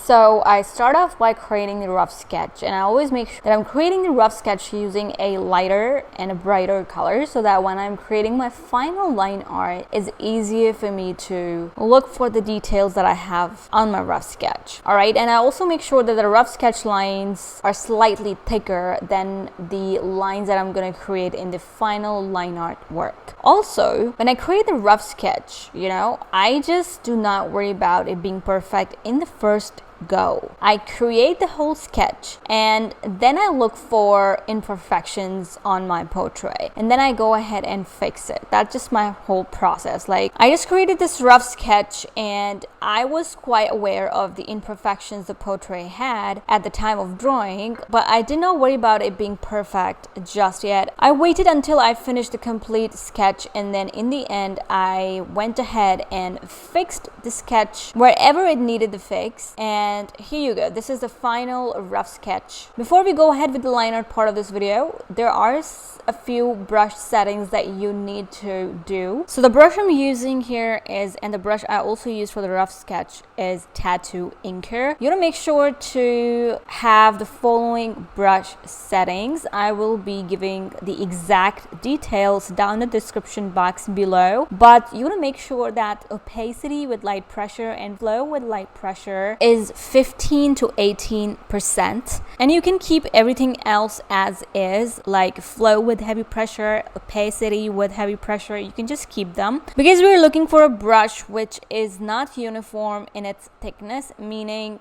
So I start off by creating the rough sketch, and I always make sure that I'm creating the rough sketch using a lighter and a brighter color so that when I'm creating my final line art, it's easier for me to look for the details that I have on my rough sketch. Alright, and I also make sure that the rough sketch lines are slightly thicker than the lines that I'm going to create in the final line art work. Also, when I create the rough sketch, I just do not worry about it being perfect in the first go. I create the whole sketch and then I look for imperfections on my portrait and then I go ahead and fix it. That's just my whole process. Like, I just created this rough sketch and I was quite aware of the imperfections the portrait had at the time of drawing, but I did not worry about it being perfect just yet. I waited until I finished the complete sketch, and then in the end I went ahead and fixed the sketch wherever it needed the fix. And here you go. This is the final rough sketch. Before we go ahead with the line art part of this video, there are a few brush settings that you need to do. So the brush I'm using here is, and the brush I also use for the rough sketch is Tattoo Inker. You want to make sure to have the following brush settings. I will be giving the exact details down in the description box below, but you want to make sure that opacity with light pressure and flow with light pressure is 15 to 18%, and you can keep everything else as is, like flow with heavy pressure, opacity with heavy pressure. You can just keep them because we're looking for a brush which is not uniform in its thickness, meaning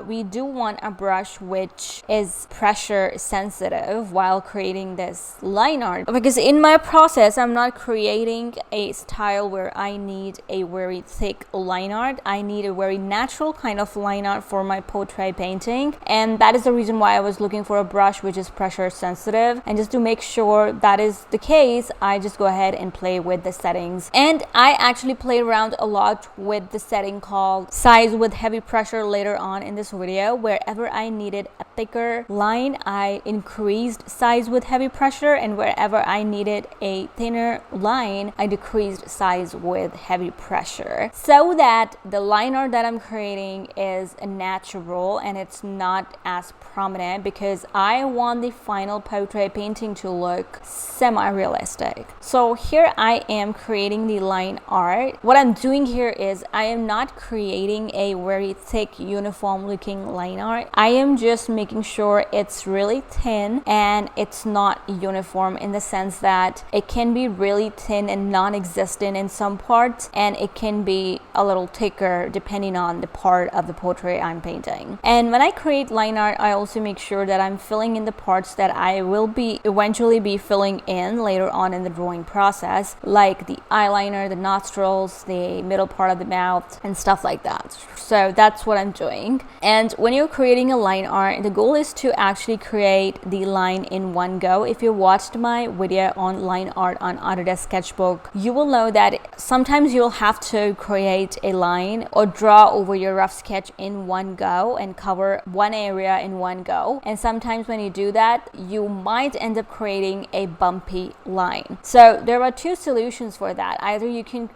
we do want a brush which is pressure sensitive while creating this line art, because in my process I'm not creating a style where I need a very thick line art. I need a very natural kind of line art for my portrait painting, and that is the reason why I was looking for a brush which is pressure sensitive. And just to make sure that is the case, I just go ahead and play with the settings, and I actually play around a lot with the setting called size with heavy pressure later on in this video. Wherever I needed a thicker line, I increased size with heavy pressure, and wherever I needed a thinner line, I decreased size with heavy pressure, so that the line art that I'm creating is natural and it's not as prominent, because I want the final portrait painting to look semi-realistic. So here I am creating the line art. What I'm doing here is I am not creating a very thick uniform looking line art. I am just making sure it's really thin and it's not uniform, in the sense that it can be really thin and non-existent in some parts, and it can be a little thicker depending on the part of the portrait I'm painting. And when I create line art, I also make sure that I'm filling in the parts that I will be eventually be filling in later on in the drawing process, like the eyeliner, the nostrils, the middle part of the mouth, and stuff like that. So that's what I'm doing. And when you're creating a line art, the goal is to actually create the line in one go. If you watched my video on line art on Autodesk Sketchbook, you will know that sometimes you'll have to create a line or draw over your rough sketch in one go and cover one area in one go. And sometimes when you do that, you might end up creating a bumpy line. So there are two solutions for that. Either you can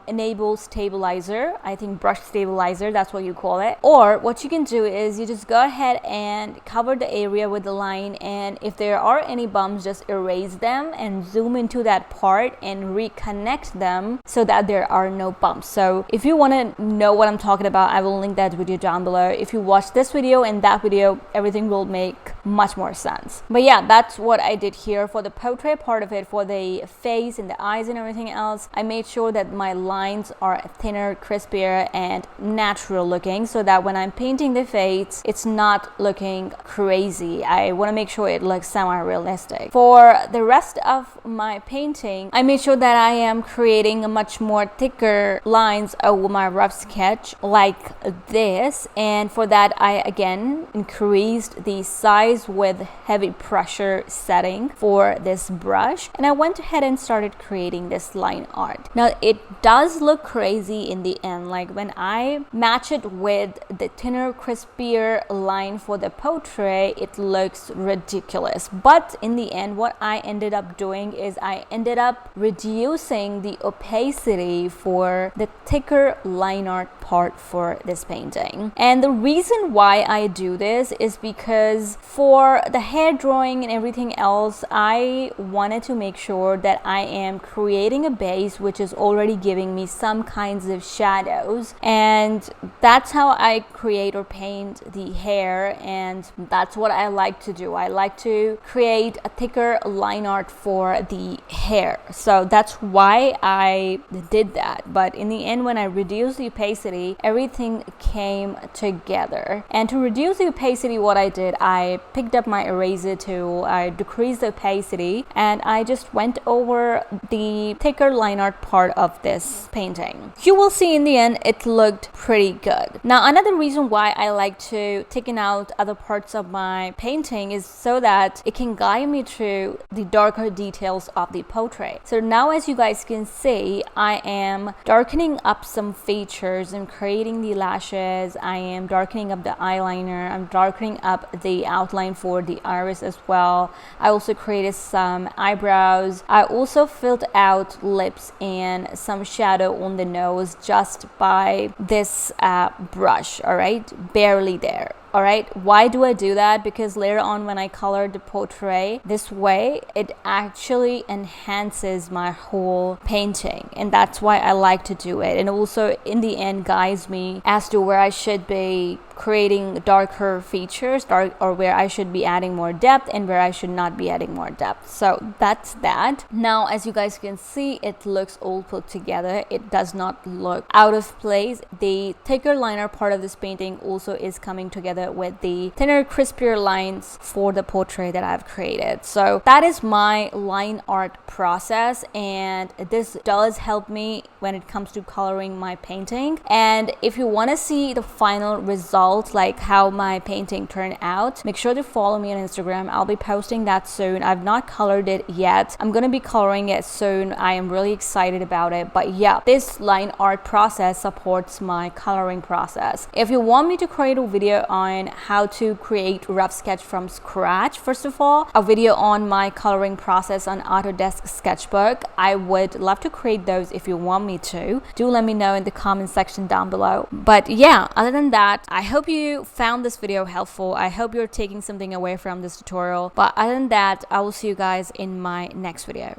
enable stabilizer, I think brush stabilizer, that's what you call it, or what you can do is you just go ahead and cover the area with the line, and if there are any bumps, just erase them and zoom into that part and reconnect them so that there are no bumps. So if you want to know what I'm talking about, I will link that video down below. If you watch this video and that video, everything will make much more sense. But yeah, that's what I did here for the portrait part of it. For the face and the eyes and everything else, I made sure that my lines are thinner, crispier, and natural looking, so that when I'm painting the face, it's not looking crazy. I want to make sure it looks semi-realistic. For the rest of my painting, I made sure that I am creating a much more thicker lines over my rough sketch like this, and for that I again increased the size with heavy pressure setting for this brush, and I went ahead and started creating this line art. Now it does look crazy in the end, like when I match it with the thinner, crispier line for the portrait, it looks ridiculous. But in the end, what I ended up doing is I ended up reducing the opacity for the thicker line art part for this painting. And the reason why I do this is because for the hair drawing and everything else, I wanted to make sure that I am creating a base which is already giving me some kinds of shadows, and that's how I create or paint the hair, and that's what I like to do. I like to create a thicker line art for the hair, so that's why I did that. But in the end, when I reduced the opacity, everything came together. And to reduce the opacity, what I did, I picked up my eraser tool, I decreased the opacity, and I just went over the thicker line art part of this painting. You will see in the end it looked pretty good. Now, another reason why I like to thicken out other parts of my painting is so that it can guide me through the darker details of the portrait. So now, as you guys can see, I am darkening up some features and creating the lashes. I am darkening up the eyeliner. I'm darkening up the outline for the iris as well. I also created some eyebrows. I also filled out lips and some shadow on the nose just by this brush, all right, barely there. All right, why do I do that? Because later on when I color the portrait this way, it actually enhances my whole painting, and that's why I like to do it. And also in the end guides me as to where I should be creating darker features, or where I should be adding more depth and where I should not be adding more depth. So that's that. Now, as you guys can see, it looks all put together. It does not look out of place. The thicker liner part of this painting also is coming together with the thinner, crispier lines for the portrait that I've created. So that is my line art process, and this does help me when it comes to coloring my painting. And if you want to see the final result, like how my painting turned out, make sure to follow me on Instagram. I'll be posting that soon. I've not colored it yet. I'm gonna be coloring it soon. I am really excited about it. But yeah, this line art process supports my coloring process. If you want me to create a video on how to create rough sketch from scratch, first of all, a video on my coloring process on Autodesk Sketchbook, I would love to create those. If you want me to, do let me know in the comment section down below. But yeah, other than that, I hope you found this video helpful. I hope you're taking something away from this tutorial. But other than that, I will see you guys in my next video.